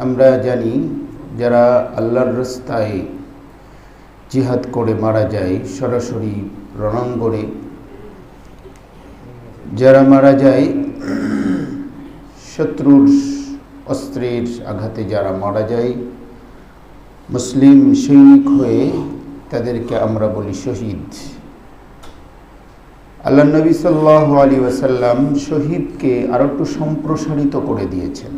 আমরা জানি যারা আল্লাহর রাস্তায় জিহাদ করে মারা যায়, সরাসরি রণাঙ্গনে যারা মারা যায়, শত্রুর অস্ত্রের আঘাতে যারা মারা যায়, মুসলিম সৈনিক হয়ে, তাদেরকে আমরা বলি শহীদ। আল্লাহ নবী সাল্লাল্লাহু আলাইহি ওয়াসাল্লাম শহীদকে আরো একটু সম্প্রসারিত করে দিয়েছেন।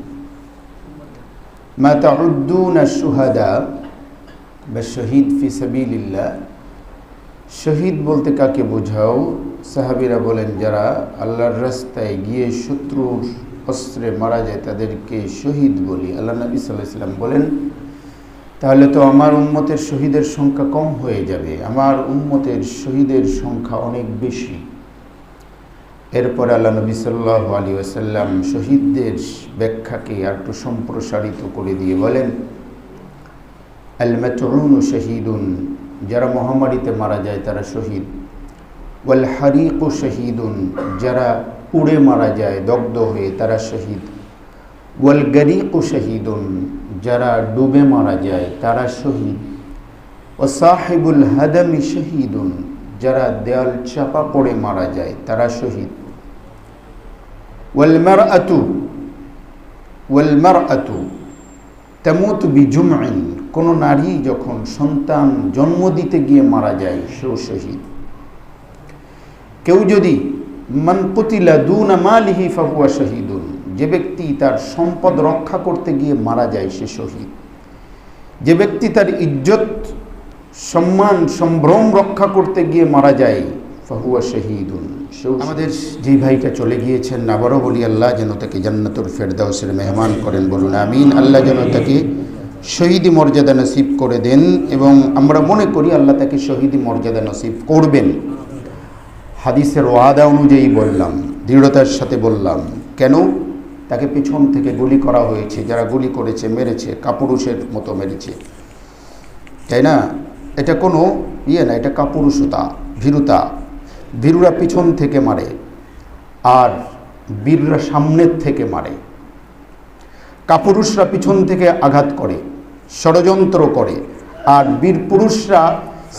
মা তাউদ্দুনা শুহাদা বা শহীদ ফি সাবিলিল্লাহ। শহীদ বলতে কাকে বোঝাও? সাহাবীরা বলেন যারা আল্লাহর রাস্তায় গিয়ে শত্রুর অস্ত্রে মারা যায় তাদেরকে শহীদ বলি। আল্লাহ নবী সাল্লাল্লাহু আলাইহি ওয়াসাল্লাম বলেন, তাহলে তো আমার উম্মতের শহীদের সংখ্যা কম হয়ে যাবে, আমার উম্মতের শহীদের সংখ্যা অনেক বেশি। এরপর আল্লাহ নবী সাল্লাল্লাহু আলাইহি ওয়াসাল্লাম শহীদদের ব্যাখ্যাকে আর একটু সম্প্রসারিত করে দিয়ে বলেন, আল মাতউন শহীদুন, যারা মহামারীতে মারা যায় তারা শহীদ। ওয়াল হারিকু শহীদুন, যারা পুড়ে মারা যায়, দগ্ধ হয়ে, তারা শহীদ। ওয়াল গারিকু শহীদুন, যারা ডুবে মারা যায় তারা শহীদ। ও সাহিবুল হাদামি শহীদুন, যারা দেয়াল চাপা পড়ে মারা যায় তারা শহীদ। ওয়াল মারআতু তামুতু বিজুমইন, কোন নারী যখন সন্তান জন্ম দিতে গিয়ে মারা যায় সেও শহীদ। কেউ যদি মান কুতিলা দুনা মালিহি ফাহুয়া শহীদুন, যে ব্যক্তি তার সম্পদ রক্ষা করতে গিয়ে মারা যায় সে শহীদ। যে ব্যক্তি তার ইজ্জত সম্মান সম্ভ্রম রক্ষা করতে গিয়ে মারা যায় ফাহুয়া শহীদুন, সেও। আমাদের যে ভাইটা চলে গিয়েছেন, আবারও বলি আল্লাহ যেন তাকে জান্নাতুল ফেরদাউসের মেহমান করেন, বলুন আমিন। আল্লাহ যেন তাকে শহীদি মর্যাদা নসিব করে দেন, এবং আমরা মনে করি আল্লাহ তাকে শহীদি মর্যাদা নসিব করবেন। হাদিসের ওয়াদা অনুযায়ী বললাম, দৃঢ়তার সাথে বললাম। কেন? তাকে পিছন থেকে গুলি করা হয়েছে, যারা গুলি করেছে মেরেছে, কাপুরুষের মতো মেরেছে, তাই না? এটা কোনো না, এটা কাপুরুষতা, ভীরুতা। ভীরুরা পিছন থেকে মারে আর বীররা সামনের থেকে মারে। কাপুরুষরা পিছন থেকে আঘাত করে, ষড়যন্ত্র করে, আর বীর পুরুষরা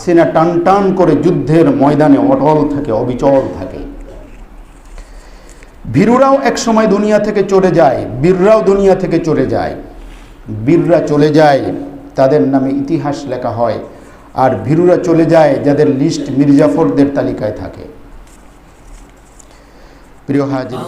সেনা টান টান করে যুদ্ধের ময়দানে অটল থাকে, অবিচল থাকে। ভীরুরাও এক সময় দুনিয়া থেকে চলে যায়, বীররাও দুনিয়া থেকে চলে যায়। বীররা চলে যায়, তাদের নামে ইতিহাস লেখা হয়, আর ভীরুরা চলে যায় যাদের লিস্ট মির্জাফরদের তালিকায় থাকে। প্রিয় হাজির,